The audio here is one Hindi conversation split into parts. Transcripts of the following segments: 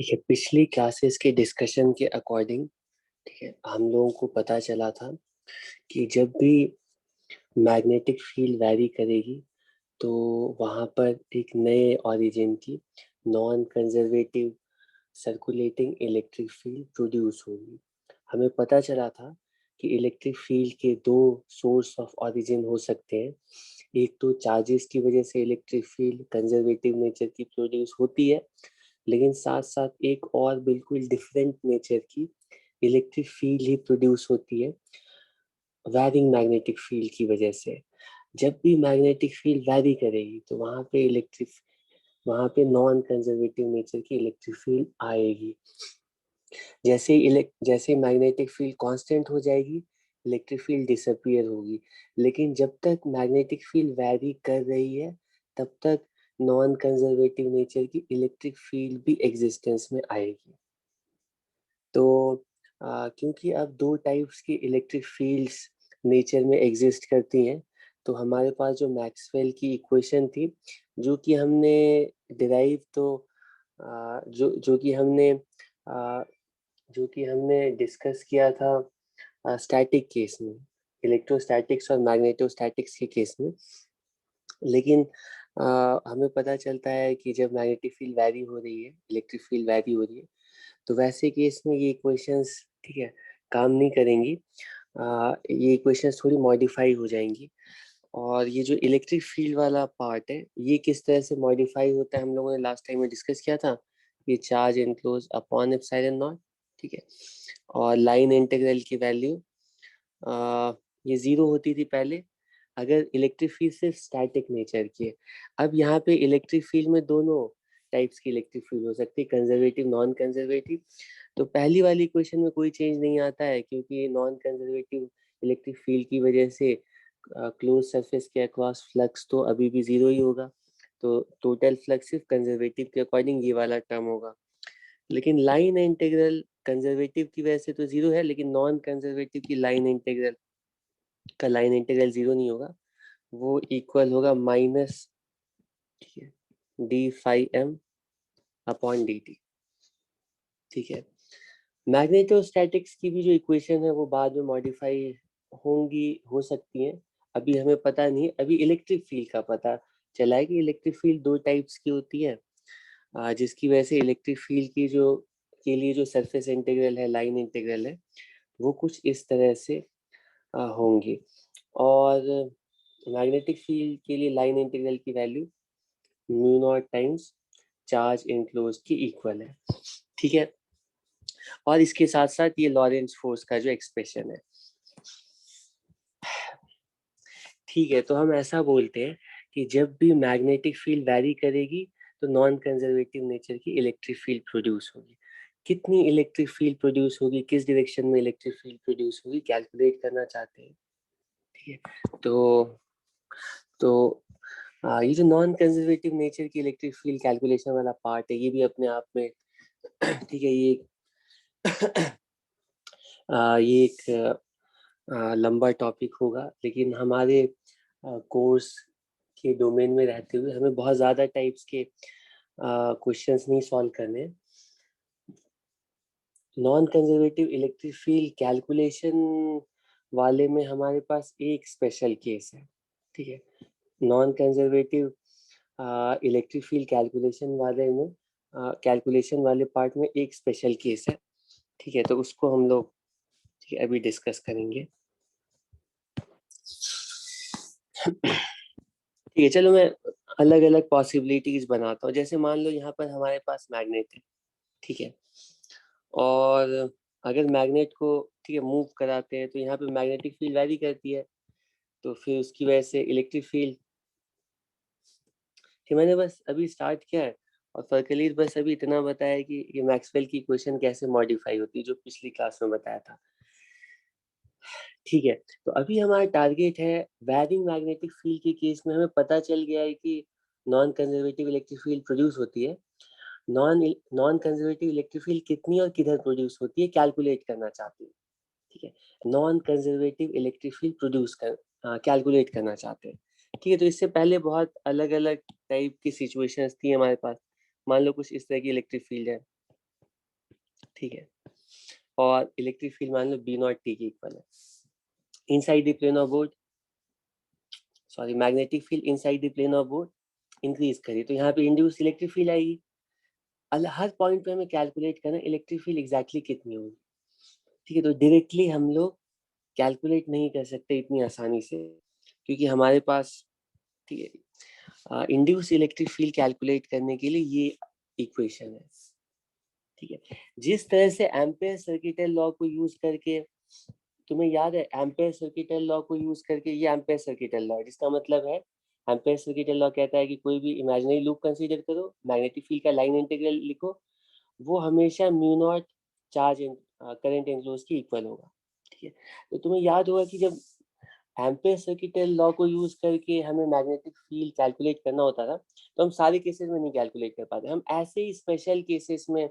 ठीक है, पिछली क्लासेस के डिस्कशन के अकॉर्डिंग ठीक है हम लोगों को पता चला था कि जब भी मैग्नेटिक फील्ड वैरी करेगी तो वहाँ पर एक नए ओरिजिन की non conservative circulating electric field produce होगी। हमें पता चला था कि इलेक्ट्रिक फील्ड के दो सोर्स ऑफ ओरिजिन हो सकते हैं। एक तो चार्जेस की वजह से इलेक्ट्रिक फील्ड कंजर्वेटिव नेचर की प्रोड्यूस होती है, लेकिन साथ साथ एक और बिल्कुल डिफरेंट नेचर की इलेक्ट्रिक फील्ड ही प्रोड्यूस होती है वैरिंग मैग्नेटिक फील्ड की वजह से। जब भी मैग्नेटिक फील्ड वैरी करेगी तो वहां पे नॉन कंजर्वेटिव नेचर की इलेक्ट्रिक फील्ड आएगी। जैसे मैग्नेटिक फील्ड कांस्टेंट हो जाएगी, इलेक्ट्रिक फील्ड डिसअपियर होगी। लेकिन जब तक मैग्नेटिक फील्ड वैरी कर रही है तब तक नॉन कंजर्वेटिव नेचर की इलेक्ट्रिक फील्ड भी एग्जिस्टेंस में आएगी। तो क्योंकि अब दो टाइप्स की इलेक्ट्रिक फील्ड्स नेचर में एग्जिस्ट करती हैं, तो हमारे पास जो मैक्सवेल की इक्वेशन थी, जो कि हमने डिराइव तो जो कि हमने जो कि हमने डिस्कस किया था स्टैटिक केस में, इलेक्ट्रोस्टैटिक्स और मैग्नेटोस्टैटिक्स के केस में। लेकिन हमें पता चलता है कि जब मैग्नेटिक फील्ड वैरी हो रही है, इलेक्ट्रिक फील्ड वैरी हो रही है, तो वैसे केस में ये इक्वेशंस ठीक है काम नहीं करेंगी। ये इक्वेशंस थोड़ी मॉडिफाई हो जाएंगी। और ये जो इलेक्ट्रिक फील्ड वाला पार्ट है, ये किस तरह से मॉडिफाई होता है हम लोगों ने लास्ट टाइम में डिस्कस किया था। ये charge enclose upon epsilon not, ठीक है। और लाइन इंटीग्रल की वैल्यू ये जीरो होती थी पहले अगर इलेक्ट्रिक फील्ड सिर्फ स्टैटिक नेचर की है। अब यहाँ पे इलेक्ट्रिक फील्ड में दोनों टाइप्स की इलेक्ट्रिक फील्ड हो सकती है, कंजर्वेटिव नॉन कंजर्वेटिव। तो पहली वाली इक्वेशन में कोई चेंज नहीं आता है, क्योंकि नॉन कंजर्वेटिव इलेक्ट्रिक फील्ड की वजह से क्लोज सरफेस के अक्रॉस फ्लक्स तो अभी भी जीरो ही होगा। तो टोटल फ्लक्स सिर्फ कंजर्वेटिव के अकॉर्डिंग ये वाला टर्म होगा। लेकिन लाइन इंटीग्रल कंजर्वेटिव की वजह से तो जीरो है, लेकिन नॉन कंजर्वेटिव की लाइन इंटीग्रल का लाइन इंटीग्रल जीरो नहीं होगा। वो इक्वल होगा minus D five M upon D T, ठीक है। मैग्नेटोस्टैटिक्स की भी जो इक्वेशन है वो बाद में मॉडिफाई होंगी, हो सकती हैं, अभी हमें पता नहीं। अभी इलेक्ट्रिक फील्ड का पता चला है कि इलेक्ट्रिक फील्ड दो टाइप्स की होती है, जिसकी वजह से इलेक्ट्रिक फील्ड की जो के लिए जो सरफेस इंटीग्रल है, लाइन इंटीग्रल है, वो कुछ इस तरह से होंगी। और मैग्नेटिक फील्ड के लिए लाइन इंटीग्रल की value mu naught times charge enclose की इक्वल है, ठीक है। और इसके साथ साथ ये लॉरेंस फोर्स का जो एक्सप्रेशन है, ठीक है। तो हम ऐसा बोलते हैं कि जब भी मैग्नेटिक फील्ड वैरी करेगी तो नॉन कंजर्वेटिव नेचर की इलेक्ट्रिक फील्ड प्रोड्यूस होगी। कितनी इलेक्ट्रिक फील्ड प्रोड्यूस होगी, किस डायरेक्शन में इलेक्ट्रिक फील्ड प्रोड्यूस होगी, कैलकुलेट करना चाहते हैं, ठीक है। तो ये जो नॉन कंजर्वेटिव नेचर की इलेक्ट्रिक फील्ड कैलकुलेशन वाला पार्ट है, ये भी अपने आप में ठीक है, ये एक लंबा टॉपिक होगा। लेकिन हमारे कोर्स के डोमेन में रहते हुए हमें बहुत ज़्यादा टाइप्स के क्वेश्चंस नहीं सॉल्व करने। Non conservative electric field calculation वाले में हमारे पास एक स्पेशल केस है, ठीक है। Non conservative electric field calculation वाले पार्ट में एक स्पेशल केस है, ठीक है। तो उसको हम लोग ठीक है अभी डिस्कस करेंगे। ठीक है, चलो मैं अलग अलग पॉसिबिलिटीज बनाता हूँ। जैसे मान लो यहाँ पर हमारे पास मैग्नेट है, ठीक है। और अगर मैग्नेट को ठीक है मूव कराते हैं तो यहाँ पे मैग्नेटिक फील्ड वैरी करती है, तो फिर उसकी वजह से इलेक्ट्रिक फील्ड, कि मैंने बस अभी स्टार्ट किया है और फर्कलीज बस अभी इतना बताया कि ये मैक्सवेल की इक्वेशन कैसे मॉडिफाई होती है, जो पिछली क्लास में बताया था, ठीक है। तो अभी हमारा टारगेट है वैरिंग मैग्नेटिक फील्ड के केस में हमें पता चल गया है कि non conservative electric field produce होती है। Non non conservative electric field कितनी और किधर प्रोड्यूस होती है कैलकुलेट करना चाहते हैं, ठीक है। Non conservative electric field calculate करना चाहते हैं, ठीक है। तो इससे पहले बहुत अलग अलग टाइप की सिचुएशंस थी हमारे पास। मान लो कुछ इस तरह की इलेक्ट्रिक फील्ड है, ठीक है, और इलेक्ट्रिक फील्ड मान लो बी नॉट टी के इक्वल है। Inside the plane of board, sorry magnetic field inside the plane of board increase करिए तो यहाँ पे इंड्यूस इलेक्ट्रिक फील्ड आएगी। हर पॉइंट पे हमें कैलकुलेट करना इलेक्ट्रिक फील्ड एग्जैक्टली कितनी होगी। ठीक है, तो डायरेक्टली हम लोग कैलकुलेट नहीं कर सकते इतनी आसानी से, क्योंकि हमारे पास, ठीक है, इंड्यूस इलेक्ट्रिक फील्ड कैलकुलेट करने के लिए ये इक्वेशन है। ठीक है, जिस तरह से एम्पेयर सर्किटल लॉ को यूज करके, तुम्हें याद है एम्पेयर सर्किटल लॉ को यूज करके, ये एम्पेयर सर्किटल लॉ जिसका मतलब है, एम्पेयर सर्किटल लॉ कहता है कि कोई भी इमेजिनरी लूप कंसीडर करो, मैग्नेटिक फील्ड का लाइन इंटीग्रल लिखो, वो हमेशा mu naught charge current enclose की इक्वल होगा। ठीक है, तो तुम्हें याद होगा कि जब एम्पेयर सर्किटल लॉ को यूज करके हमें मैग्नेटिक फील्ड कैलकुलेट करना होता था, तो हम सारे केसेस में नहीं कैलकुलेट कर पाते, हम ऐसे ही स्पेशल केसेस में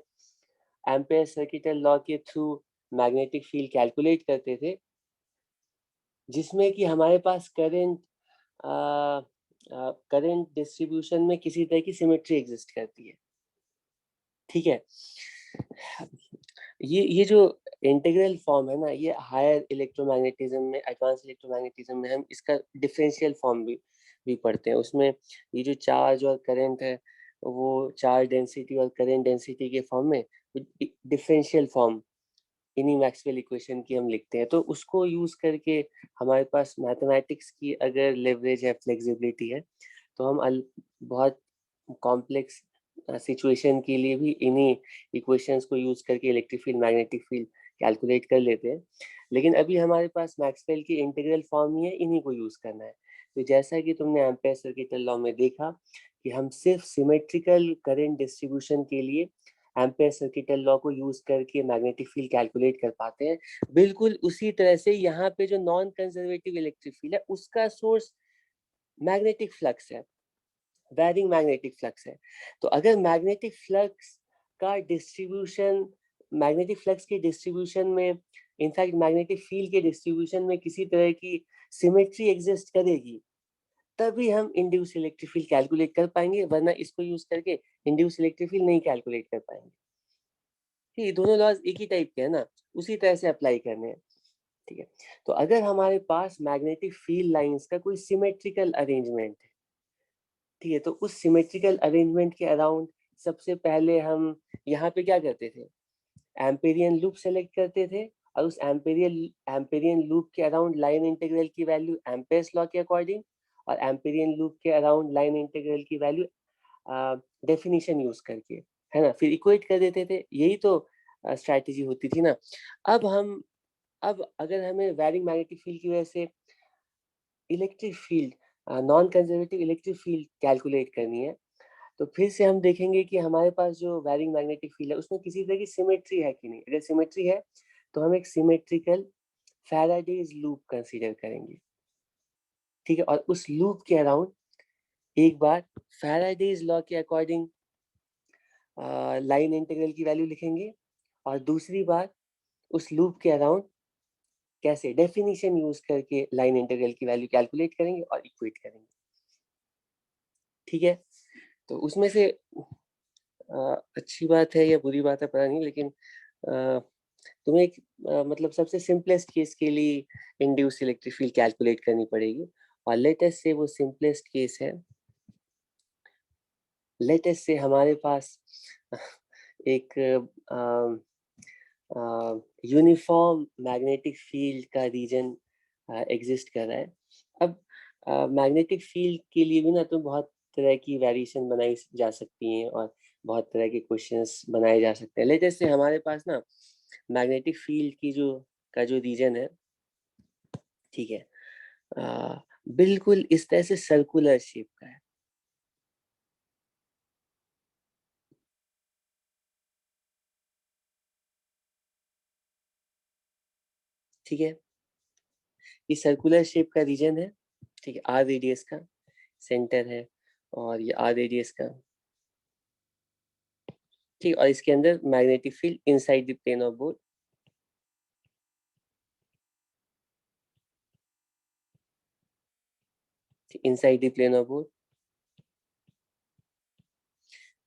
एम्पेयर सर्किटल लॉ के थ्रू मैग्नेटिक फील्ड कैलकुलेट करते थे, जिसमें कि हमारे पास करंट डिस्ट्रीब्यूशन में किसी तरह की सिमेट्री एग्जिस्ट करती है। ठीक है, ये जो इंटीग्रल फॉर्म है ना, ये हायर इलेक्ट्रोमैग्नेटिज्म में, एडवांस इलेक्ट्रोमैग्नेटिज्म में हम इसका डिफरेंशियल फॉर्म भी पढ़ते हैं। उसमें ये जो चार्ज और करंट है, वो चार्ज डेंसिटी और करंट डेंसिटी के फॉर्म में डिफरेंशियल फॉर्म इन्हीं मैक्सवेल इक्वेशन की हम लिखते हैं। तो उसको यूज करके हमारे पास मैथमेटिक्स की अगर लेवरेज है, फ्लेक्सिबिलिटी है, तो हम बहुत कॉम्प्लेक्स सिचुएशन के लिए भी इन्हीं इक्वेशंस को यूज करके electric field, magnetic field calculate कर लेते हैं। लेकिन अभी हमारे पास मैक्सवेल की इंटीग्रल फॉर्म ही है, इन्हीं को यूज करना है। तो जैसा कि तुमने एम्पेयर सर्किटल लॉ में देखा कि हम सिर्फ सिमेट्रिकल करंट डिस्ट्रीब्यूशन के लिए एम्पेयर सर्किटल लॉ को यूज करके मैग्नेटिक फील्ड कैलकुलेट कर पाते हैं, बिल्कुल उसी तरह से यहाँ पे जो नॉन कंजर्वेटिव इलेक्ट्रिक फील्ड है उसका सोर्स मैग्नेटिक फ्लक्स है, वैरिंग मैग्नेटिक फ्लक्स है। तो अगर मैग्नेटिक फ्लक्स का डिस्ट्रीब्यूशन, मैग्नेटिक फ्लक्स के डिस्ट्रीब्यूशन में, इनफैक्ट मैग्नेटिक फील्ड के डिस्ट्रीब्यूशन में किसी तरह की सिमेट्री एग्जिस्ट करेगी, तभी हम इंड्यूस इलेक्ट्रिक फील्ड कैलकुलेट कर पाएंगे, वरना इसको यूज करके इंड्यूस इलेक्ट्रिक फील्ड नहीं कैलकुलेट कर पाएंगे। ये दोनों लॉज एक ही टाइप के है ना, उसी तरह से अप्लाई करने हैं। ठीक है, तो अगर हमारे पास मैग्नेटिक फील्ड लाइंस का कोई सिमेट्रिकल अरेंजमेंट है, ठीक है, तो उस सिमेट्रिकल अरेंजमेंट के अराउंड सबसे पहले हम यहाँ पे क्या करते थे, एम्पेरियन लूप सेलेक्ट करते थे, और उस एम्पेरियन लूप के अराउंड लाइन इंटीग्रल की वैल्यू एम्पेयर्स लॉ के अकॉर्डिंग, और एम्पेरियन लूप के अराउंड लाइन इंटीग्रल की वैल्यू डेफिनेशन यूज करके, है ना, फिर इक्वेट कर देते थे। यही तो स्ट्रैटेजी होती थी ना। अब अगर हमें वैरिंग मैग्नेटिक फील्ड की वजह से electric field, non conservative electric field calculate करनी है, तो फिर से हम देखेंगे कि हमारे पास जो वैरिंग मैग्नेटिक फील्ड है उसमें किसी तरह की सिमेट्री है कि नहीं। अगर सिमेट्री है तो हम एक सिमेट्रिकल फैराडेज लूप कंसीडर करेंगे। ठीक है, और उस लूप के अराउंड एक बार फैराडेज लॉ के अकॉर्डिंग लाइन इंटीग्रल की वैल्यू लिखेंगे, और दूसरी बार उस लूप के अराउंड कैसे डेफिनेशन यूज करके लाइन इंटीग्रल की वैल्यू कैलकुलेट करेंगे और इक्वेट करेंगे। ठीक है, तो उसमें से अच्छी बात है या बुरी बात है पता नहीं, लेकिन तुम्हें एक मतलब सबसे सिंपलेस्ट केस के लिए इंड्यूस इलेक्ट्रिक फील्ड कैलकुलेट करनी पड़ेगी, और लेटेस्ट से वो सिंपलेस्ट केस है, लेटेस्ट से हमारे पास एक यूनिफॉर्म मैग्नेटिक फील्ड का रीजन एग्जिस्ट कर रहा है। अब मैग्नेटिक फील्ड के लिए भी ना तो बहुत तरह की वेरिएशन बनाई जा सकती हैं, और बहुत तरह के क्वेश्चंस बनाए जा सकते हैं। लेटेस्ट से हमारे पास ना मैग्नेटिक फील्ड की जो रीजन है, ठीक है, बिल्कुल इस तरह से सर्कुलर शेप का है। ठीक है, ये सर्कुलर शेप का रीजन है। ठीक है, आर रेडियस का सेंटर है, और ये आर रेडियस का, ठीक, और इसके अंदर magnetic field inside the plane of board, inside the plane of board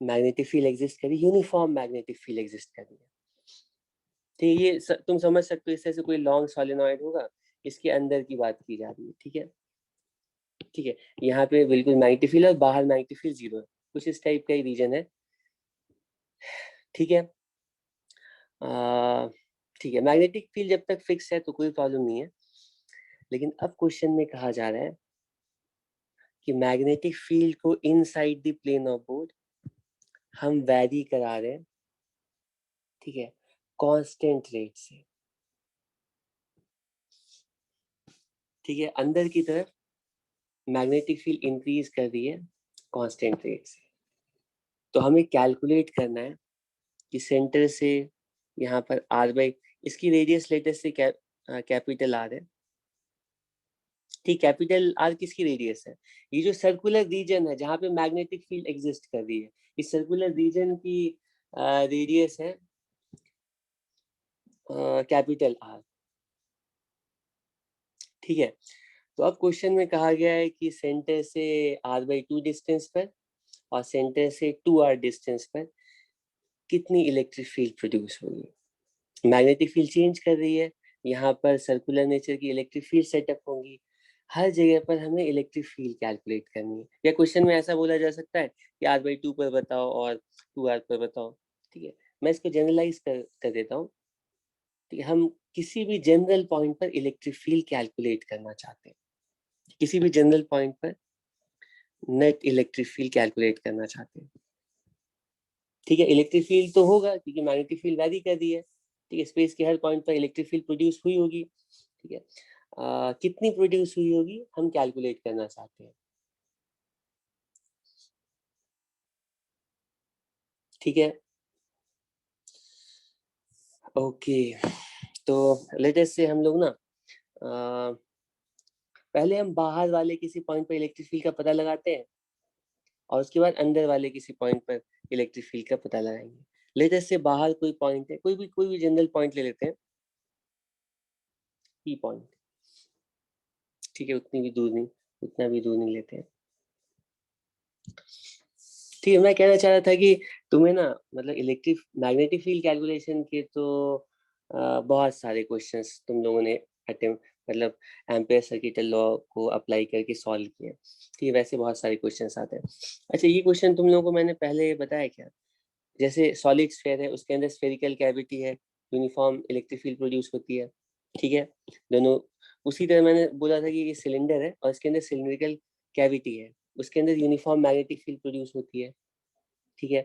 magnetic field exist करी, यूनिफॉर्म मैग्नेटिक फील्ड एग्जिस्ट करी है। ठीक है, ये तुम समझ सकते हो, इस तरह से कोई लॉन्ग सोलेनॉइड होगा, इसके अंदर की बात की जा रही है। ठीक है, ठीक है, यहाँ पे बिल्कुल मैग्नेटिक फील्ड और बाहर मैग्नेटिक फील्ड 0 है, कुछ इस टाइप का ही रीजन है। ठीक है, ठीक है, मैग्नेटिक फील्ड जब तक फिक्स है तो कोई प्रॉब्लम नहीं है। लेकिन अब क्वेश्चन में कहा जा रहा है कि मैग्नेटिक फील्ड को inside the plane of board हम वैरी करा रहे हैं, ठीक है, कांस्टेंट रेट से। ठीक है, अंदर की तरफ मैग्नेटिक फील्ड इंक्रीज कर रही है कांस्टेंट रेट से। तो हमें कैलकुलेट करना है कि सेंटर से यहाँ पर आर बाई, इसकी रेडियस लेटेस्ट से कैपिटल आर है। ठीक, कैपिटल आर किसकी रेडियस है? ये जो सर्कुलर रीजन है जहाँ पे मैग्नेटिक फील्ड एग्जिस्ट कर रही है, इस सर्कुलर रीजन की रेडियस है कैपिटल आर। ठीक है, तो अब क्वेश्चन में कहा गया है कि सेंटर से r/2 डिस्टेंस पर और सेंटर से 2r डिस्टेंस पर कितनी इलेक्ट्रिक फील्ड प्रोड्यूस होगी। मैग्नेटिक फील्ड चेंज कर रही है, यहाँ पर सर्कुलर नेचर की इलेक्ट्रिक फील्ड सेटअप होंगी, हर जगह पर हमें इलेक्ट्रिक फील्ड कैलकुलेट करनी है। या क्वेश्चन में ऐसा बोला जा सकता है कि r/2 पर बताओ और 2r पर बताओ। ठीक है, मैं इसको जनरलाइज कर देता हूँ। ठीक है, हम किसी भी जनरल पॉइंट पर इलेक्ट्रिक फील्ड कैलकुलेट करना चाहते हैं, किसी भी जनरल पॉइंट पर नेट इलेक्ट्रिक फील्ड कैलकुलेट करना चाहते हैं। ठीक है, इलेक्ट्रिक फील्ड तो होगा क्योंकि मैग्नेटिक फील्ड वैरी कर रही है। ठीक है, स्पेस के हर पॉइंट पर इलेक्ट्रिक फील्ड प्रोड्यूस हुई होगी। ठीक है, कितनी प्रोड्यूस हुई होगी हम कैलकुलेट करना चाहते हैं। ठीक है, ओके, तो लेटेस्ट से हम लोग ना पहले हम बाहर वाले किसी पॉइंट पर इलेक्ट्रिक फील्ड का पता लगाते हैं और उसके बाद अंदर वाले किसी पॉइंट पर इलेक्ट्रिक फील्ड का पता लगाएंगे। लेटेस्ट से बाहर कोई पॉइंट है, कोई भी जनरल पॉइंट ले लेते हैं, पी पॉइंट। ठीक है, उतनी भी दूर नहीं, उतना भी दूर नहीं लेते हैं। ठीक है, मैं कहना चाह रहा था कि तुम्हें ना मतलब इलेक्ट्रिक मैग्नेटिक फील्ड कैलकुलेशन के तो बहुत सारे क्वेश्चंस तुम लोगों ने अटेम्प्ट मतलब एम्पेयर सर्किटल लॉ को अप्लाई करके सॉल्व किए। ठीक है, वैसे बहुत सारे क्वेश्चंस आते हैं। अच्छा, ये क्वेश्चन तुम लोगों को मैंने पहले बताया क्या? जैसे सॉलिड स्फेयर है, उसके अंदर स्फेरिकल कैविटी है, यूनिफॉर्म इलेक्ट्रिक फील्ड प्रोड्यूस होती है। ठीक है, दोनों उसी तरह मैंने बोला था कि ये सिलेंडर है और इसके अंदर सिलिंड्रिकल कैविटी है, उसके अंदर यूनिफॉर्म मैग्नेटिक फील्ड प्रोड्यूस होती है। ठीक है,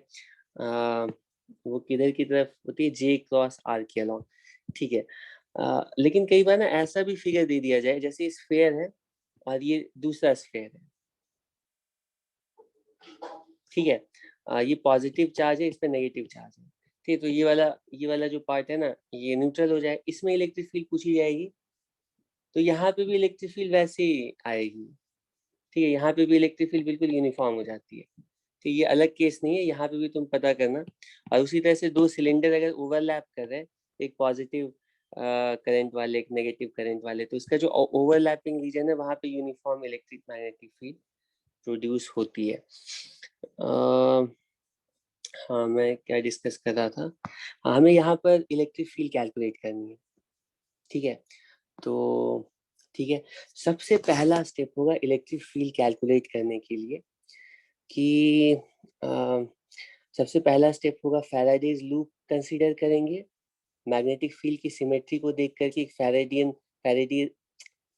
वो किधर की तरफ होती है? J×R के अलॉन्ग। ठीक है, लेकिन कई बार ना ऐसा भी फिगर दे दिया जाए जैसे स्फेयर है और ये दूसरा स्फेयर है। ठीक है, ये पॉजिटिव चार्ज है, इस पे नेगेटिव चार्ज है। ठीक है, तो ये वाला जो पार्ट है ना, ये न्यूट्रल हो जाए, इसमें इलेक्ट्रिक फील्ड पूछी जाएगी तो यहाँ पे भी इलेक्ट्रिक फील्ड वैसे ही आएगी। ठीक है, यहाँ पे भी इलेक्ट्रिक फील्ड बिल्कुल यूनिफॉर्म हो जाती है। ठीक, ये अलग केस नहीं है, यहाँ पे भी तुम पता करना। और उसी तरह से दो सिलेंडर अगर ओवरलैप कर रहे हैं, एक पॉजिटिव करंट वाले एक नेगेटिव करंट वाले, तो इसका जो ओवरलैपिंग रीजन है वहां पे uniform electric magnetic field produce होती है। हाँ, मैं क्या डिस्कस कर रहा था? हाँ, हमें यहाँ पर इलेक्ट्रिक फील्ड कैलकुलेट करनी है। ठीक है, तो ठीक है, सबसे पहला स्टेप होगा इलेक्ट्रिक फील्ड कैलकुलेट करने के लिए कि सबसे पहला स्टेप होगा फैराडेज लूप कंसीडर करेंगे। मैग्नेटिक फील्ड की सिमेट्री को देख करके एक फैराडे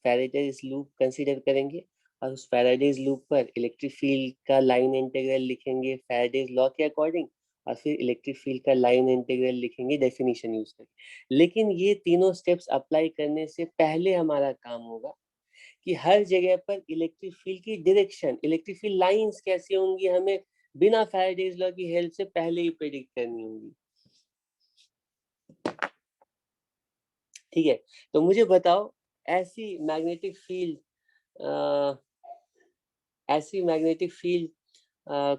फैराडेज लूप कंसीडर करेंगे और उस फैराडेज लूप पर इलेक्ट्रिक फील्ड का लाइन इंटीग्रल लिखेंगे फैराडेज लॉ के अकॉर्डिंग, और फिर इलेक्ट्रिक फील्ड का लाइन इंटीग्रल लिखेंगे डेफिनेशन यूज करके। लेकिन ये तीनों स्टेप्स अप्लाई करने से पहले हमारा काम होगा कि हर जगह पर इलेक्ट्रिक फील्ड की डायरेक्शन, इलेक्ट्रिक फील्ड लाइंस कैसी होंगी, हमें बिना फैराडेज लॉ की हेल्प से पहले ही प्रेडिक्ट करनी होगी। ठीक है, तो मुझे बताओ ऐसी मैग्नेटिक फील्ड ऐसी मैग्नेटिक फील्ड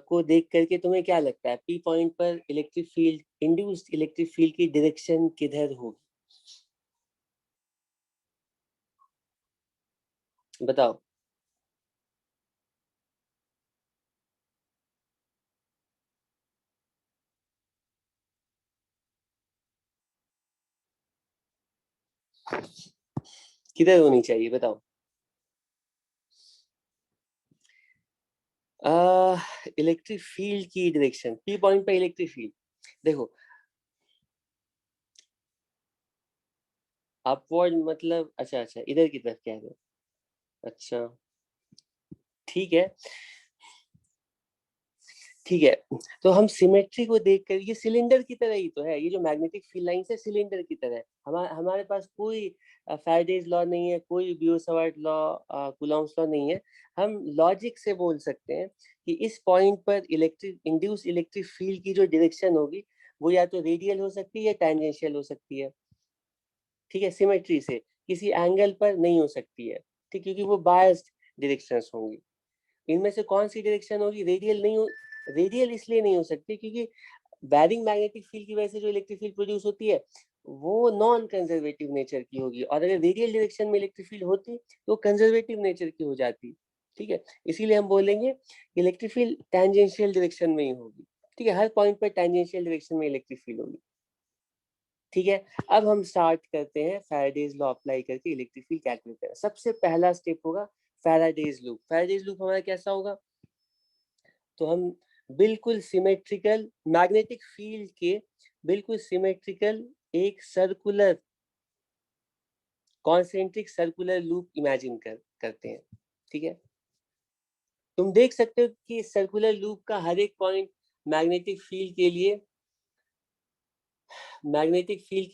को देख करके तुम्हें क्या लगता है पी पॉइंट पर electric field, induced electric field की डायरेक्शन किधर होगी? बताओ। किधर होनी चाहिए बताओ? इलेक्ट्रिक फील्ड की डायरेक्शन, पी पॉइंट पे इलेक्ट्रिक फील्ड, देखो अपवर्ड मतलब अच्छा अच्छा इधर की तरफ कह रहे हो, अच्छा ठीक है ठीक है। तो हम सिमेट्री को देखकर, ये सिलेंडर की तरह ही तो है, ये जो मैग्नेटिक फील्ड लाइंस है सिलेंडर की तरह है। हमारे पास कोई फैराडेज लॉ नहीं है, कोई बियो-सावर्ट लॉ, कूलॉम्स लॉ नहीं है। हम लॉजिक से बोल सकते हैं कि इस पॉइंट पर इलेक्ट्रिक इंड्यूस इलेक्ट्रिक फील्ड की जो डायरेक्शन होगी वो या तो रेडियल हो सकती है या टेंजेंशियल हो सकती है, ठीक है, सिमेट्री से किसी एंगल पर नहीं हो सकती है, ठीक, क्योंकि वो बायस्ड डायरेक्शंस होंगी। इनमें से कौन सी डायरेक्शन होगी? रेडियल नहीं हो, रेडियल इसलिए नहीं हो सकती क्योंकि बैरिंग मैग्नेटिक फील्ड की वजह से जो इलेक्ट्रिक फील्ड प्रोड्यूस होती है वो नॉन कंजर्वेटिव नेचर की होगी, और अगर रेडियल डायरेक्शन में इलेक्ट्रिक फील्ड होती तो कंजर्वेटिव नेचर की हो जाती, ठीक है। इसीलिए हम बोलेंगे इलेक्ट्रिक फील्ड टेंजेंशियल डायरेक्शन में ही होगी, ठीक है, हर पॉइंट पर टेंजेंशियल डायरेक्शन में इलेक्ट्रिक फील्ड होगी, ठीक है। अब हम स्टार्ट करते हैं फैराडेज लॉ अप्लाई करके इलेक्ट्रिक फील्ड कैलकुलेट करना। सबसे पहला स्टेप होगा फैराडेज लूप। फैराडेज लूप हमारा कैसा होगा? तो हम बिल्कुल सिमेट्रिकल मैग्नेटिक फील्ड के बिल्कुल सिमेट्रिकल एक circular concentric circular loop imagine करते हैं, ठीक है। तुम देख सकते हो कि सर्कुलर लूप का हर एक पॉइंट मैग्नेटिक फील्ड के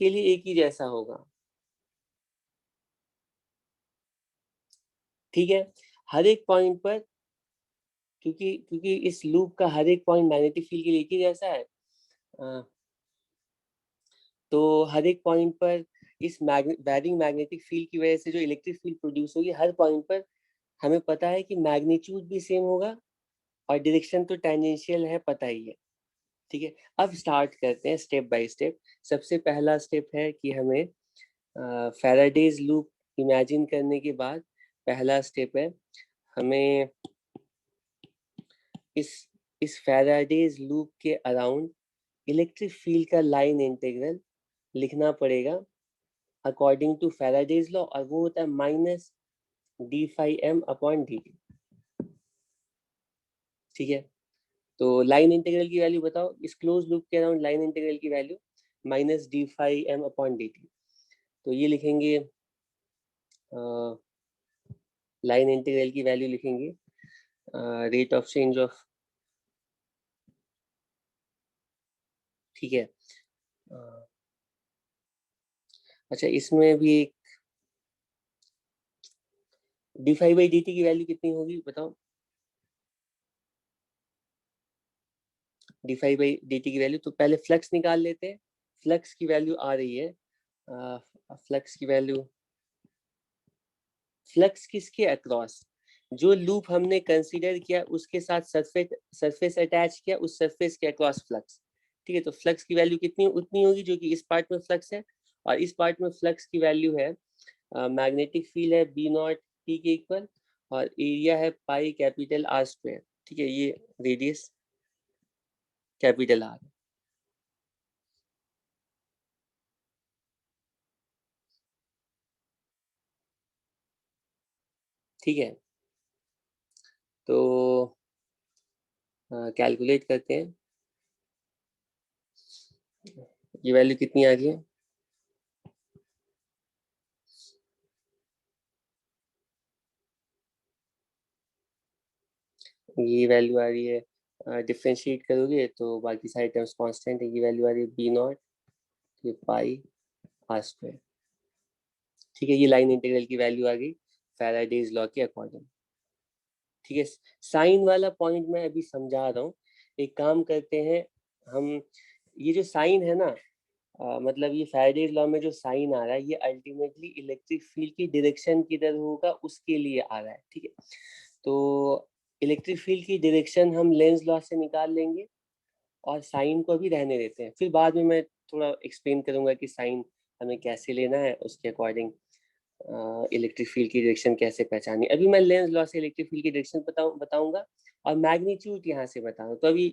लिए एक ही जैसा होगा, ठीक है, हर एक पॉइंट पर, क्योंकि क्योंकि इस लूप का हर एक पॉइंट मैग्नेटिक फील्ड के लिए एक ही जैसा है, अ, तो हर एक पॉइंट पर इस बैरिंग मैग्नेटिक फील्ड की वजह से जो इलेक्ट्रिक फील्ड प्रोड्यूस होगी हर पॉइंट पर हमें पता है कि मैग्नीट्यूड भी सेम होगा और डायरेक्शन तो टेंजेंशियल है, पता ही है, ठीक है। अब स्टार्ट करते हैं स्टेप बाय स्टेप। सबसे पहला स्टेप है कि हमें फैराडेज लूप इमेजिन करने के बाद पहला स्टेप है हमें इस इस फैराडेज लूप के अराउंड इलेक्ट्रिक फील्ड का लाइन इंटीग्रल लिखना पड़ेगा अकॉर्डिंग टू फैराडेज लॉ, और वो होता है minus D phi M upon D T, ठीक है। तो लाइन इंटीग्रल की वैल्यू बताओ, इस क्लोज लूप के अराउंड लाइन इंटीग्रल की value minus D phi M upon D T. तो ये लिखेंगे, लाइन इंटीग्रल की वैल्यू लिखेंगे रेट ऑफ चेंज ऑफ, ठीक है। अच्छा इसमें भी एक D phi by D T की वैल्यू कितनी होगी बताओ? D phi by D T की वैल्यू, तो पहले फ्लक्स निकाल लेते हैं। फ्लक्स की वैल्यू आ रही है, फ्लक्स की वैल्यू, फ्लक्स किसके अक्रॉस, जो लूप हमने कंसीडर किया उसके साथ सरफेस अटैच किया, उस सरफेस के अक्रॉस फ्लक्स, ठीक है। तो फ्लक्स की वैल्यू कितनी उतनी होगी जो कि इस पार्ट में फ्लक्स है, और इस पार्ट में फ्लक्स की वैल्यू है मैग्नेटिक फील्ड है बी नॉट टी के इक्वल, और एरिया है पाई कैपिटल आर स्क्वायर, ठीक है, ये रेडियस कैपिटल आर, ठीक है। तो कैलकुलेट करते हैं, ये वैल्यू कितनी आ रही है? ये वैल्यू आ रही है, डिफ्रेंशिएट करोगे तो बाकी सारे टर्म्स कांस्टेंट है, ये वैल्यू आ रही है बी नॉट, ये पाई आर स्क्वायर, ठीक है। ये लाइन इंटीग्रल की वैल्यू आ गई फैराडेज लॉ के अकॉर्डिंग, ठीक है। साइन वाला पॉइंट मैं अभी समझा रहा हूँ, एक काम करते हैं हम, ये जो साइन है ना, मतलब ये फैराडेज लॉ में जो साइन आ रहा है ये अल्टीमेटली इलेक्ट्रिक फील्ड की डायरेक्शन किधर होगा उसके लिए आ रहा है, ठीक है। तो इलेक्ट्रिक फील्ड की डायरेक्शन हम लेंस लॉ से निकाल लेंगे और साइन को भी रहने देते हैं, फिर बाद में मैं थोड़ा एक्सप्लेन करूंगा कि साइन हमें कैसे लेना है, उसके अकॉर्डिंग इलेक्ट्रिक फील्ड की डायरेक्शन कैसे पहचानी। अभी मैं लेंस लॉ से इलेक्ट्रिक फील्ड की डायरेक्शन बताऊंगा और मैग्नीट्यूड यहाँ से बताऊंगा। तो अभी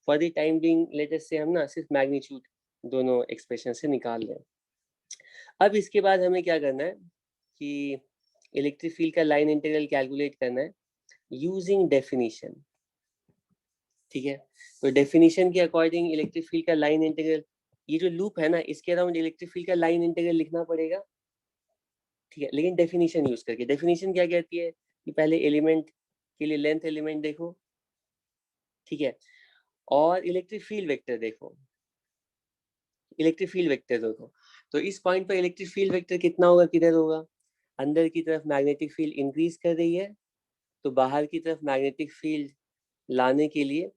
for the time being latest से हम ना सिर्फ मैग्नीट्यूड दोनों एक्सप्रेशन से निकाल लें। अब इसके बाद हमें क्या करना है, कि इलेक्ट्रिक फील्ड का लाइन इंटीग्रल कैलकुलेट करना है यूजिंग डेफिनेशन। ठीक है, तो डेफिनेशन के अकॉर्डिंग इलेक्ट्रिक फील्ड का लाइन इंटीग्रल, ये जो लूप है ना इसके अराउंड इलेक्ट्रिक फील्ड का लाइन इंटीग्रल लिखना पड़ेगा। ठीक है, लेकिन डेफिनेशन यूज करके। डेफिनेशन क्या कहती है कि पहले एलिमेंट के लिए लेंथ एलिमेंट देखो, ठीक है, और इलेक्ट्रिक फील्ड वेक्टर देखो, इलेक्ट्रिक फील्ड वेक्टर देखो। तो इस पॉइंट पर इलेक्ट्रिक फील्ड वेक्टर कितना होगा, किधर होगा, अंदर की तरफ मैग्नेटिक फील्ड इंक्रीज कर रही है, तो बाहर की तरफ मैग्नेटिक फील्ड लाने के लिए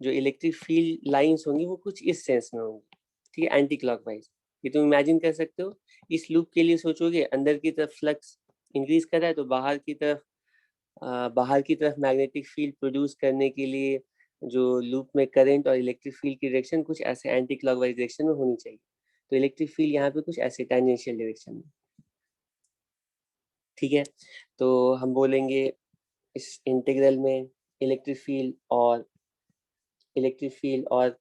जो इलेक्ट्रिक फील्ड लाइंस होंगी वो कुछ इस सेंस में होंगी। ठीक है, एंटी क्लॉकवाइज। ये तुम इमेजिन कर सकते हो। इस लूप के लिए सोचोगे अंदर की तरफ फ्लक्स इंक्रीज कर रहा है, तो बाहर की तरफ मैग्नेटिक फील्ड प्रोड्यूस करने के लिए जो लूप में करंट और इलेक्ट्रिक फील्ड की डायरेक्शन कुछ ऐसे एंटी क्लॉकवाइज डायरेक्शन में होनी चाहिए। तो इलेक्ट्रिक फील्ड यहाँ पे कुछ ऐसे टेंजेंशियल डायरेक्शन में। ठीक है, तो हम बोलेंगे इस इंटीग्रल में इलेक्ट्रिक फील्ड और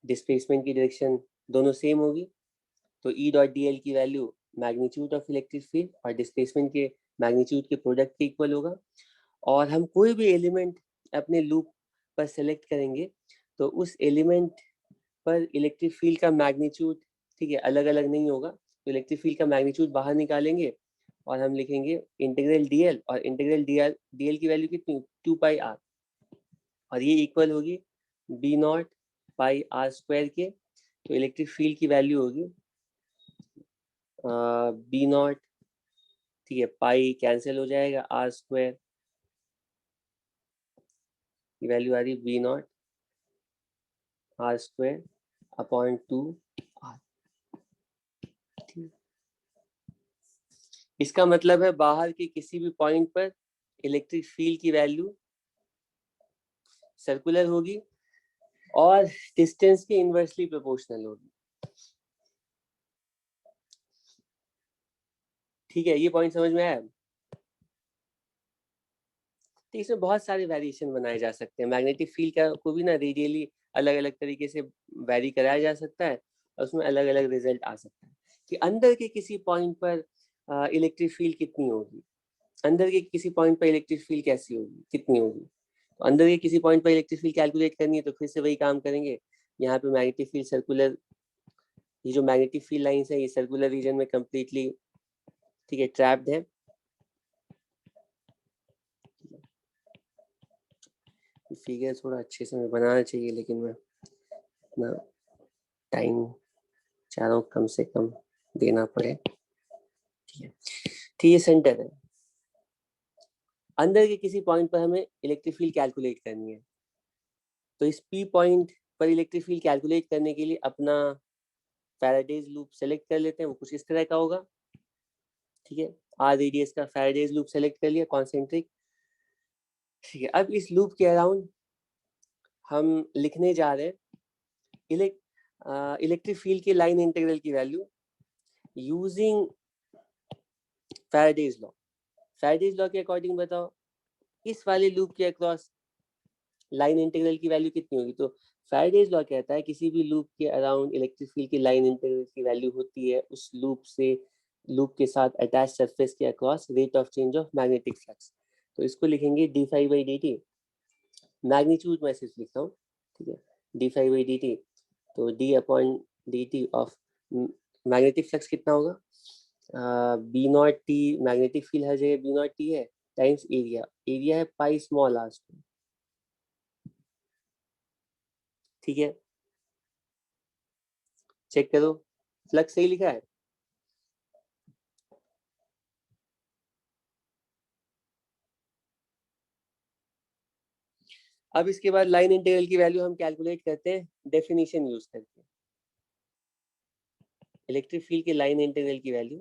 डिस्प्लेसमेंट की डायरेक्शन दोनों सेम होगी। तो ई डॉट डी एल की value magnitude of electric field और डिस्प्लेसमेंट के मैग्नीट्यूड के प्रोडक्ट के इक्वल होगा। और हम कोई भी एलिमेंट अपने लूप पर सेलेक्ट करेंगे तो उस एलिमेंट पर इलेक्ट्रिक फील्ड का मैग्नीट्यूड, ठीक है, अलग अलग नहीं होगा। तो इलेक्ट्रिक फील्ड का मैग्नीट्यूड बाहर निकालेंगे और हम लिखेंगे इंटीग्रल डीएल, और इंटीग्रल डीएल की वैल्यू कितनी, 2πr, और ये इक्वल होगी B naught pi R square के। तो इलेक्ट्रिक फील्ड की वैल्यू होगी बी नॉट, ठीक है, पाई कैंसिल हो जाएगा, आर स्क्वायर की वैल्यू आ रही है B naught R square upon 2r। इसका मतलब है बाहर के किसी भी पॉइंट पर इलेक्ट्रिक फील्ड की वैल्यू सर्कुलर होगी और डिस्टेंस के इनवर्सली प्रोपोर्शनल होगी। ठीक है, ये पॉइंट समझ में आया। तो इसमें बहुत सारे वेरिएशन बनाए जा सकते हैं। मैग्नेटिक फील्ड का को भी ना रेडियली अलग अलग तरीके से वेरी कराया जा सकता है और उसमें अलग अलग रिजल्ट आ सकता है कि अंदर के किसी पॉइंट पर इलेक्ट्रिक फील्ड कितनी होगी, अंदर के किसी पॉइंट पर इलेक्ट्रिक फील्ड कैसी होगी, कितनी होगी। तो अंदर के किसी पॉइंट पर इलेक्ट्रिक फील्ड कैलकुलेट करनी है तो फिर से वही काम करेंगे। यहाँ पे मैग्नेटिक फील्ड सर्कुलर, ये जो मैग्नेटिक फील्ड लाइंस है ये सर्कुलर रीजन में कंप्लीटली, ठीक है, ट्रैप्ड है। फिगर थोड़ा अच्छे से मैं बनाना चाहिए लेकिन मैं अपना टाइम चाह रहा हूँ कम से कम देना पड़े। ठीक है, ठीक है, सेंटर है। अंदर के किसी पॉइंट पर हमें इलेक्ट्रिक फील्ड कैलकुलेट करनी है। तो इस पी पॉइंट पर इलेक्ट्रिक फील्ड कैलकुलेट करने के लिए अपना फैराडेज लूप सेलेक्ट कर लेते हैं। वो कुछ इस तरह का होगा। ठीक है, आर रेडियस का फैराडेज लूप सेलेक्ट कर लिया, कॉन्सेंट्रिक। ठीक है, अब इस लूप के अराउंड हम लिखने जा रहे हैं इलेक्ट्रिक फील्ड की लाइन इंटीग्रल की value using Faraday's law. Faraday's law के अकॉर्डिंग बताओ इस वाले लूप के अक्रॉस लाइन इंटीग्रल की वैल्यू कितनी होगी। तो फैराडेज लॉ कहता है किसी भी लूप के अराउंड इलेक्ट्रिक फील्ड की लाइन इंटीग्रल की वैल्यू होती है उस लूप के साथ अटैच सरफेस के across rate of change of magnetic flux. तो इसको लिखेंगे D phi by D T, magnitude में सिर्फ लिखता हूँ। ठीक है, D phi by D T, तो D upon D T of magnetic flux कितना होगा, B naught T, magnetic field हर जगह बी नॉट टी है, टाइम्स एरिया, एरिया है पाई स्मॉल आर स्क्वायर। ठीक है, चेक करो फ्लक्स सही लिखा है। अब इसके बाद लाइन इंटीग्रल की वैल्यू हम कैलकुलेट करते हैं डेफिनेशन यूज करके। इलेक्ट्रिक फील्ड के लाइन इंटीग्रल की वैल्यू,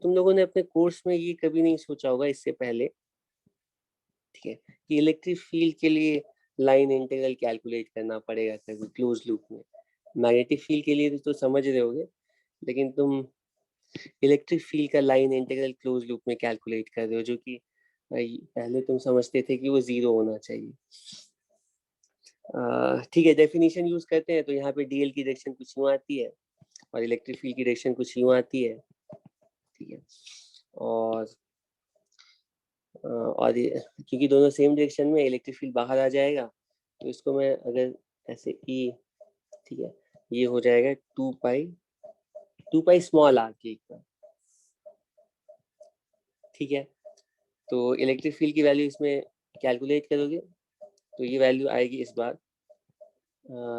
तुम लोगों ने अपने कोर्स में ये कभी नहीं सोचा होगा इससे पहले, ठीक है, कि इलेक्ट्रिक फील्ड के लिए लाइन इंटीग्रल कैलकुलेट करना पड़ेगा कभी क्लोज लूप में। मैग्नेटिक फील्ड के लिए तो समझ रहे होगे, लेकिन तुम इलेक्ट्रिक फील्ड का लाइन इंटीग्रल क्लोज लूप में कैलकुलेट कर रहे हो, जो कि पहले तुम समझते थे कि वो 0 होना चाहिए। ठीक है, डेफिनेशन यूज करते हैं। तो यहाँ पे डीएल की डायरेक्शन कुछ यूँ आती है और इलेक्ट्रिक फील्ड की डायरेक्शन कुछ यूँ आती है। ठीक है। और क्योंकि दोनों सेम डायरेक्शन में, इलेक्ट्रिक फील्ड बाहर आ जाएगा, तो इसको मैं अगर ऐसे ई, ठीक है, ये हो जाएगा 2 पाई स्मॉल आर के इक्वल, ठीक है। तो इलेक्ट्रिक फील्ड की वैल्यू इसमें कैलकुलेट करोगे तो ये वैल्यू आएगी इस बार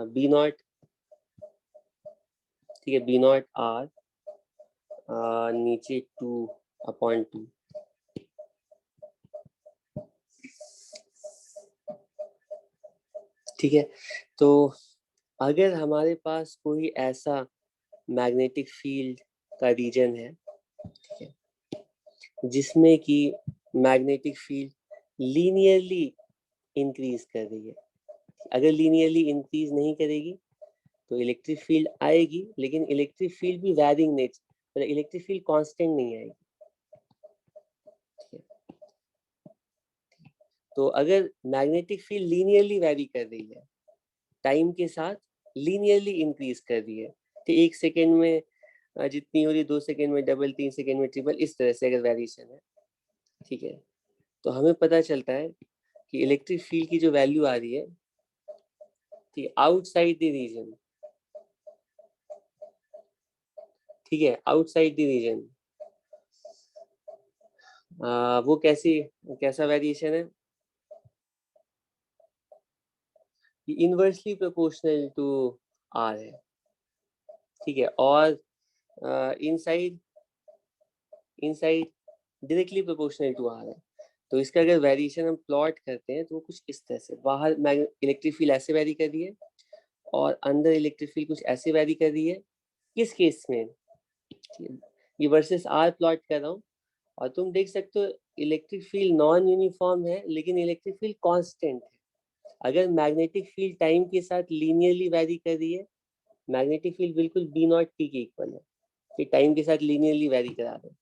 बी नॉट, ठीक है, बी नॉट आर नीचे 2/2, ठीक है। तो अगर हमारे पास कोई ऐसा मैग्नेटिक फील्ड का रीजन है, ठीक है, जिसमें कि मैग्नेटिक फील्ड लीनियरली इंक्रीज कर रही है, अगर लीनियरली इंक्रीज नहीं करेगी तो इलेक्ट्रिक फील्ड आएगी, लेकिन इलेक्ट्रिक फील्ड भी वैरिंग नेचर, मतलब इलेक्ट्रिक फील्ड कांस्टेंट नहीं आएगी, ठीक है। तो अगर मैग्नेटिक फील्ड लीनियरली वैरी कर रही है, टाइम के साथ लीनियरली इंक्रीज कर रही है, तो 1 सेकेंड में जितनी हो रही, 2 सेकेंड में डबल, 3 सेकेंड में ट्रिपल, इस तरह से अगर वेरिएशन है, ठीक है, तो हमें पता चलता है कि इलेक्ट्रिक फील्ड की जो वैल्यू आ रही है, ठीक, आउटसाइड द रीजन, ठीक है, आउटसाइड द रीजन, वो कैसा वेरिएशन है, इनवर्सली प्रोपोर्शनल टू आर है, ठीक है। और inside inside directly proportional to R है। तो इसका अगर वेरिएशन हम प्लॉट करते हैं तो वो कुछ इस तरह से, बाहर इलेक्ट्रिक फील्ड ऐसे वेरी कर रही है और अंदर इलेक्ट्रिक फील्ड कुछ ऐसे वेरी कर रही है। किस केस में, ये वर्सेस आर प्लॉट कर रहा हूँ, और तुम देख सकते हो इलेक्ट्रिक फील्ड नॉन यूनिफॉर्म है लेकिन इलेक्ट्रिक फील्ड कांस्टेंट है। अगर मैग्नेटिक फील्ड टाइम के साथ लीनियरली वेरी कर रही है, मैग्नेटिक फील्ड बिल्कुल बी नॉट टी के इक्वल है, कि टाइम के साथ लीनियरली वेरी करा रहे हैं,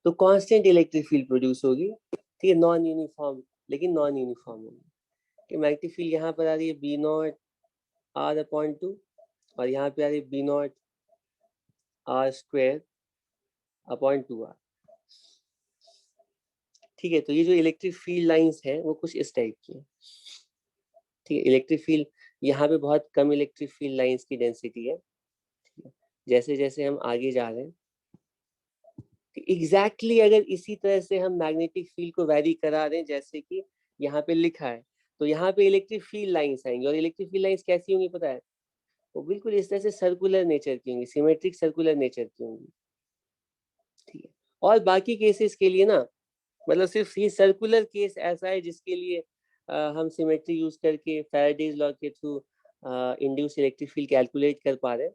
तो कांस्टेंट इलेक्ट्रिक फील्ड प्रोड्यूस होगी, ठीक है, नॉन यूनिफॉर्म, लेकिन नॉन यूनिफॉर्म होगी, कि मैग्नेटिक फील्ड यहाँ पर आ रही है बी नॉट आर अपॉन 2 और यहाँ पे आ रही है B naught R square upon 2r, ठीक है। तो ये जो इलेक्ट्रिक फील्ड लाइंस है वो कुछ इस टाइप की है, ठीक है। इलेक्ट्रिक फील्ड यहाँ पे बहुत कम इलेक्ट्रिक फील्ड लाइंस की डेंसिटी है, ठीक है। जैसे जैसे हम आगे जा रहे हैं, एग्जैक्टली अगर इसी तरह से हम मैग्नेटिक फील्ड को वैरी करा रहे हैं जैसे कि यहाँ पे लिखा है, तो यहाँ पे इलेक्ट्रिक फील्ड लाइंस आएंगी, और इलेक्ट्रिक फील्ड लाइंस कैसी होंगी पता है, वो बिल्कुल इस तरह से सर्कुलर नेचर की होंगी, सिमेट्रिक सर्कुलर नेचर की होंगी, ठीक है। और बाकी केसेस के लिए ना, मतलब सिर्फ ये सर्कुलर केस ऐसा है जिसके लिए हम सिमेट्री यूज करके फैराडेज लॉ के through induce electric field calculate कर पा रहे हैं,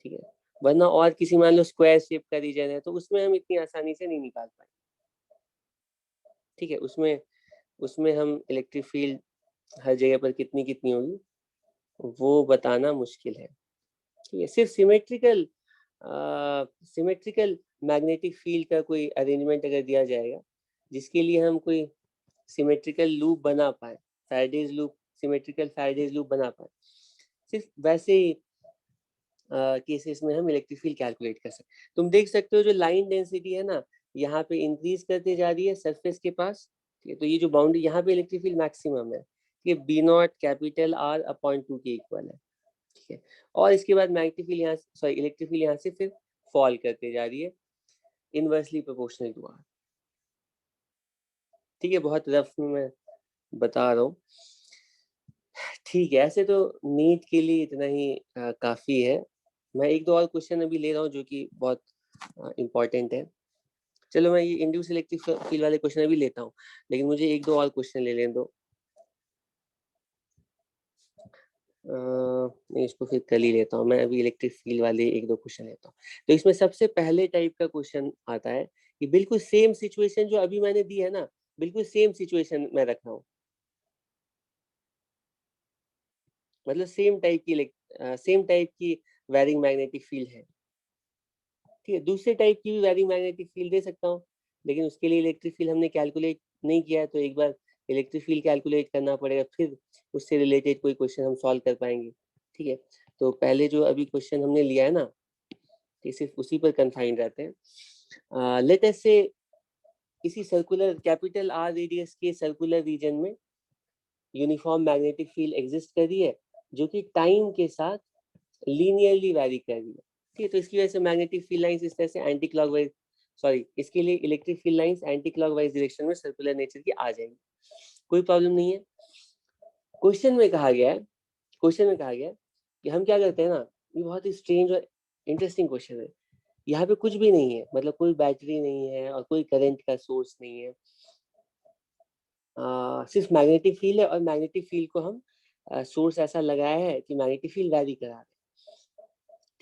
ठीक है। वरना और किसी मान लो स्क्वायर शेप का रीजन है तो उसमें हम इतनी आसानी से नहीं निकाल पाए, ठीक है। उसमें उसमें हम इलेक्ट्रिक फील्ड हर जगह पर कितनी कितनी होगी वो बताना मुश्किल है, ठीक है। सिर्फ सिमेट्रिकल मैग्नेटिक फील्ड का कोई अरेंजमेंट अगर दिया जाएगा जिसके लिए हम कोई सिमेट्रिकल लूप बना पाए, Faraday's loop, symmetrical Faraday's loop बना पाए, सिर्फ वैसे केसेस में हम इलेक्ट्रिक फील्ड कैलकुलेट कर सकते हैं। तुम देख सकते हो जो लाइन डेंसिटी है ना, यहाँ पे इंक्रीज करते जा रही है सरफेस के पास, ठीक है। तो ये जो बाउंड्री यहाँ पे इलेक्ट्रिक फील्ड मैक्सिमम है, कि B naught capital R upon 2 के इक्वल है, ठीक है। और इसके बाद मैग्नेटिक फील्ड यहाँ, सॉरी, इलेक्ट्रिक फील्ड यहाँ से फिर फॉल करते जा रही है इनवर्सली प्रोपोर्शनल टू आर, ठीक है। बहुत रफ में मैं बता रहा हूँ, ठीक है। ऐसे तो नीट के लिए इतना ही काफी है। मैं एक दो और क्वेश्चन अभी ले रहा हूँ जो कि बहुत इम्पोर्टेंट है। चलो मैं ये इंड्यूस इलेक्ट्रिक फील्ड वाले क्वेश्चन अभी लेता हूँ, लेकिन मुझे एक दो और क्वेश्चन ले लेने दो। मैं इसको फिर कल ही लेता हूँ, मैं अभी इलेक्ट्रिक फील्ड वाले एक दो क्वेश्चन लेता हूँ। तो इसमें सबसे पहले टाइप का क्वेश्चन आता है कि बिल्कुल सेम सिचुएशन जो अभी मैंने दी है ना, बिल्कुल सेम सिचुएशन में रख रहा हूँ, मतलब सेम टाइप की वैरिंग मैग्नेटिक फील्ड है, ठीक है। दूसरे टाइप की भी वैरिंग मैग्नेटिक फील्ड दे सकता हूँ, लेकिन उसके लिए इलेक्ट्रिक फील्ड हमने कैलकुलेट नहीं किया है, तो एक बार इलेक्ट्रिक फील्ड कैलकुलेट करना पड़ेगा, फिर उससे रिलेटेड कोई क्वेश्चन हम सॉल्व कर पाएंगे, ठीक है। तो पहले जो अभी क्वेश्चन हमने लिया है ना, ये सिर्फ उसी पर कन्फाइंड रहते हैं। लेट अस से इसी सर्कुलर कैपिटल आर रेडियस के सर्कुलर रीजन में यूनिफॉर्म मैग्नेटिक फील्ड एग्जिस्ट कर रही है, जो कि टाइम के साथ लीनियरली वैरी कर रही है। ठीक है, तो इसकी वजह से मैग्नेटिक फील्ड लाइंस इस तरह से एंटी क्लॉकवाइज, सॉरी, इसके लिए electric field lines anti clockwise direction में सर्कुलर नेचर की आ जाएंगी, कोई प्रॉब्लम नहीं है। क्वेश्चन में कहा गया है, क्वेश्चन में कहा गया है कि हम क्या करते हैं ना, ये बहुत ही स्ट्रेंज और इंटरेस्टिंग क्वेश्चन है। यहाँ पे कुछ भी नहीं है, मतलब कोई बैटरी नहीं है और कोई करंट का सोर्स नहीं है, सिर्फ मैग्नेटिक फील्ड है, और मैग्नेटिक फील्ड को हम सोर्स ऐसा लगाया है कि मैग्नेटिक फील्ड वैरी करा रहे हैं,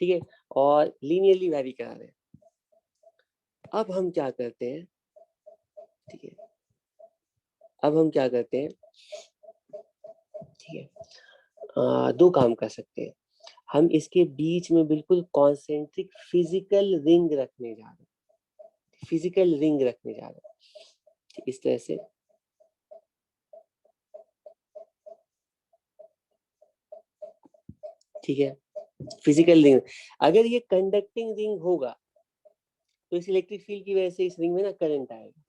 ठीक है, और लीनियरली वैरी करा रहे हैं। अब हम क्या करते हैं, ठीक है, अब हम क्या करते हैं, ठीक है, दो काम कर सकते हैं। हम इसके बीच में बिल्कुल कॉन्सेंट्रिक फिजिकल रिंग रखने जा रहे हैं, फिजिकल रिंग रखने जा रहे हैं इस तरह से, ठीक है, फिजिकल रिंग। अगर ये कंडक्टिंग रिंग होगा तो इस इलेक्ट्रिक फील्ड की वजह से इस रिंग में ना करंट आएगा,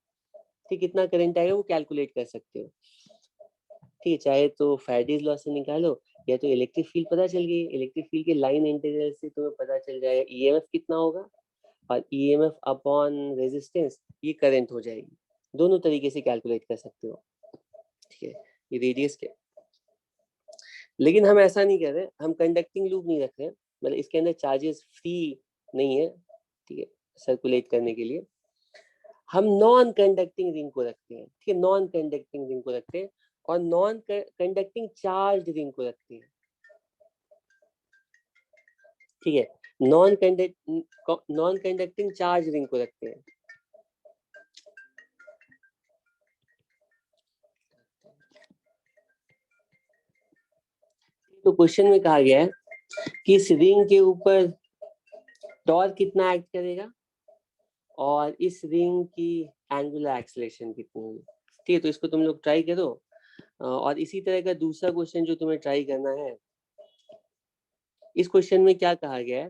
ठीक, कितना करंट आएगा वो कैलकुलेट कर सकते हो, ठीक है, चाहे तो फैराडेज लॉ से निकालो या तो इलेक्ट्रिक फील्ड पता चल गई, इलेक्ट्रिक फील्ड के लाइन इंटीग्रल से तुम्हें पता चल जाएगा ईएमएफ कितना होगा, और ईएमएफ अपॉन रेजिस्टेंस ये करंट हो जाएगी, दोनों तरीके से कैलकुलेट कर सकते हो, ठीक है, ये रेडियस के। लेकिन हम ऐसा नहीं कर रहे, हम कंडक्टिंग लूप नहीं रख रहे, मतलब इसके अंदर चार्जेस फ्री नहीं है, ठीक है, सर्कुलेट करने के लिए हम नॉन कंडक्टिंग रिंग को रखते हैं, ठीक है, नॉन कंडक्टिंग रिंग को रखते हैं, और नॉन कंडक्टिंग चार्ज रिंग को रखते हैं, ठीक है, नॉन कंडक्टिंग चार्ज रिंग को रखते हैं। तो क्वेश्चन में कहा गया है कि इस रिंग के ऊपर टॉर्क कितना एक्ट करेगा और इस रिंग की एंगुलर एक्सेलरेशन कितनी होगी, ठीक है, तो इसको तुम लोग ट्राई करो। और इसी तरह का दूसरा क्वेश्चन जो तुम्हें ट्राई करना है, इस क्वेश्चन में क्या कहा गया है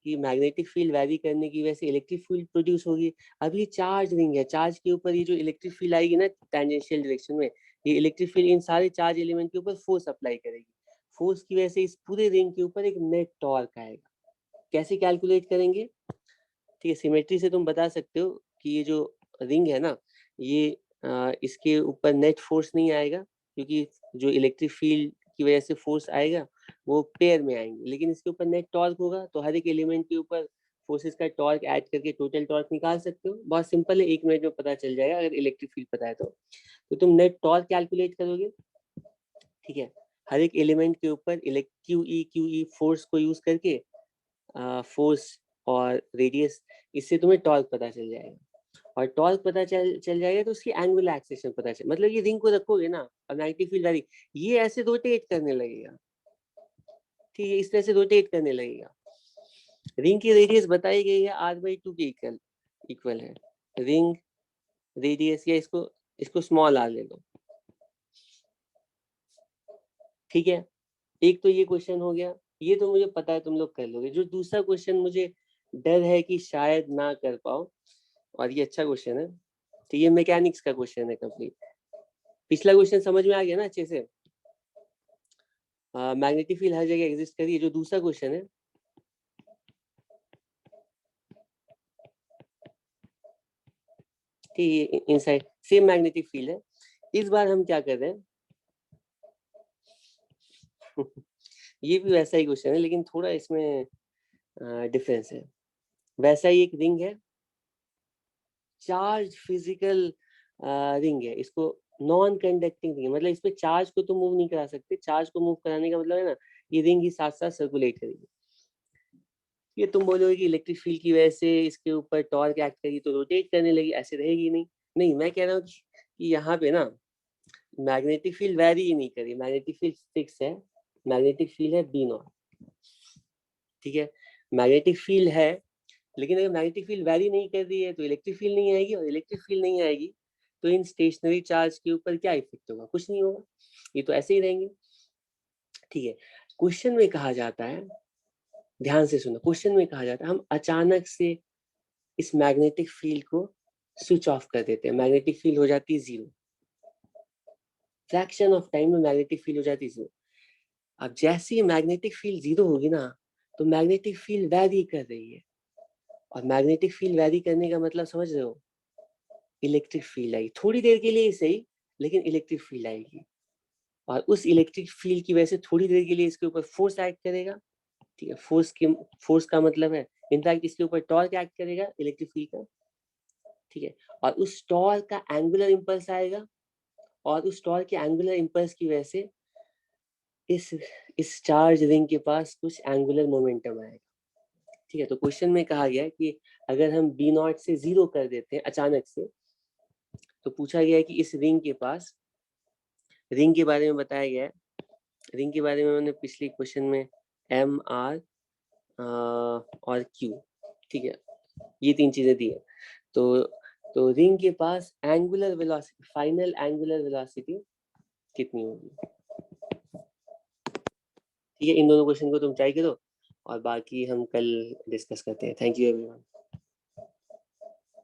कि मैग्नेटिक फील्ड वैरी करने की वजह से इलेक्ट्रिक फील्ड प्रोड्यूस होगी। अब ये चार्ज रिंग है, चार्ज के ऊपर ये जो इलेक्ट्रिक फील्ड आएगी ना टेंजेंशियल डायरेक्शन में, ये इलेक्ट्रिक फील्ड इन सारे चार्ज एलिमेंट के ऊपर फोर्स अप्लाई करेगी, फोर्स की वजह से इस पूरे रिंग के ऊपर एक नेट टॉर्क आएगा। कैसे कैलकुलेट करेंगे, ठीक है, सिमेट्री से तुम बता सकते हो कि ये जो रिंग है ना, ये इसके ऊपर नेट फोर्स नहीं आएगा, क्योंकि जो इलेक्ट्रिक फील्ड की वजह से फोर्स आएगा वो पेयर में आएंगे, लेकिन इसके ऊपर नेट टॉर्क होगा, तो हर एक एलिमेंट के ऊपर फोर्सेस का टॉर्क ऐड करके टोटल टॉर्क निकाल सकते हो, बहुत सिंपल है, 1 मिनट में पता चल जाएगा अगर इलेक्ट्रिक फील्ड पता है तो तुम नेट टॉर्क कैलकुलेट करोगे, ठीक है, हर एक एलिमेंट के ऊपर क्यू ई फोर्स को यूज करके, फोर्स और रेडियस, इससे तुम्हें टॉर्क पता चल जाएगा, और टॉर्क पता चल जाएगा तो उसकी एंगुलर एक्सेलरेशन पता चल, मतलब ये रिंग को रखोगे ना और मैग्नेटिक फील्ड वाली ये ऐसे रोटेट करने लगेगा, ठीक है, इस तरह से रोटेट करने लगेगा। रिंग की रेडियस बताई गई है r/2 के इक्वल है, रिंग रेडियस, या इसको इसको स्मॉल r ले लो, ठीक है। एक तो ये क्वेश्चन हो गया, ये तो मुझे पता है तुम लोग कर लोगे। जो दूसरा क्वेश्चन मुझे डर है कि शायद ना कर पाओ, और ये अच्छा क्वेश्चन है, तो ये मैकेनिक्स का क्वेश्चन है कंप्लीट। पिछला क्वेश्चन समझ में आ गया ना अच्छे से, मैग्नेटिक फील्ड हर जगह एग्जिस्ट करी है। जो दूसरा क्वेश्चन है, ठीक है, इनसाइड सेम मैग्नेटिक फील्ड है। इस बार हम क्या कर रहे हैं ये भी वैसा ही क्वेश्चन है, लेकिन थोड़ा इसमें डिफरेंस है। वैसा ही एक रिंग है, चार्ज फिजिकल रिंग है, इसको नॉन कंडक्टिंग रिंग, मतलब इसमें चार्ज को तो मूव नहीं करा सकते, चार्ज को मूव कराने का मतलब है ना, ये रिंग ही साथ साथ सर्कुलेट करेगी। ये तुम बोलोगे कि इलेक्ट्रिक फील्ड की वजह से इसके ऊपर टॉर्क एक्ट करेगी तो रोटेट करने लगी, ऐसे रहेगी नहीं। नहीं, मैं कह रहा हूँ कि यहाँ पे ना मैग्नेटिक फील्ड वैरी ही नहीं करी, मैग्नेटिक फील्ड फिक्स है, मैग्नेटिक फील्ड है B0, ठीक है, मैग्नेटिक फील्ड है, लेकिन अगर मैग्नेटिक फील्ड वैरी नहीं कर रही है तो इलेक्ट्रिक फील्ड नहीं आएगी, और इलेक्ट्रिक फील्ड नहीं आएगी तो इन स्टेशनरी चार्ज के ऊपर क्या इफेक्ट होगा, कुछ नहीं होगा, ये तो ऐसे ही रहेंगे, ठीक है। क्वेश्चन में कहा जाता है ध्यान से सुनो, क्वेश्चन में कहा जाता है हम अचानक से इस मैग्नेटिक फील्ड को स्विच ऑफ कर देते हैं, मैग्नेटिक फील्ड हो जाती है 0, फ्रैक्शन ऑफ टाइम में मैग्नेटिक फील्ड हो जाती है 0। अब जैसे ही मैग्नेटिक फील्ड 0 होगी ना, तो मैग्नेटिक फील्ड वैरी कर रही है, और मैग्नेटिक फील्ड वैरी करने का मतलब समझ रहे हो, इलेक्ट्रिक फील्ड आएगी, थोड़ी देर के लिए ही सही, लेकिन इलेक्ट्रिक फील्ड आएगी, और उस इलेक्ट्रिक फील्ड की वजह से थोड़ी देर के लिए इसके ऊपर फोर्स एक्ट करेगा, ठीक है, फोर्स का मतलब है इनफैक्ट इसके ऊपर टॉर्क एक्ट करेगा इलेक्ट्रिक फील्ड का, ठीक है, और उस टॉर्क का एंगुलर इंपल्स आएगा, और उस टॉर्क के एंगुलर इंपल्स की वजह से इस चार्ज रिंग के पास कुछ एंगुलर मोमेंटम आएगा, ठीक है। तो क्वेश्चन में कहा गया है कि अगर हम बी नॉट से 0 कर देते हैं अचानक से, तो पूछा गया है कि इस रिंग के पास, रिंग के बारे में बताया गया है, रिंग के बारे में मैंने पिछले क्वेश्चन में एम आर और क्यू, ठीक है, ये 3 चीजें दी है। तो रिंग के पास angular velocity, final angular velocity कितनी होगी, ठीक है। इन दोनों क्वेश्चन को तुम ट्राई करो, और बाकी हम कल डिस्कस करते हैं। Thank you everyone.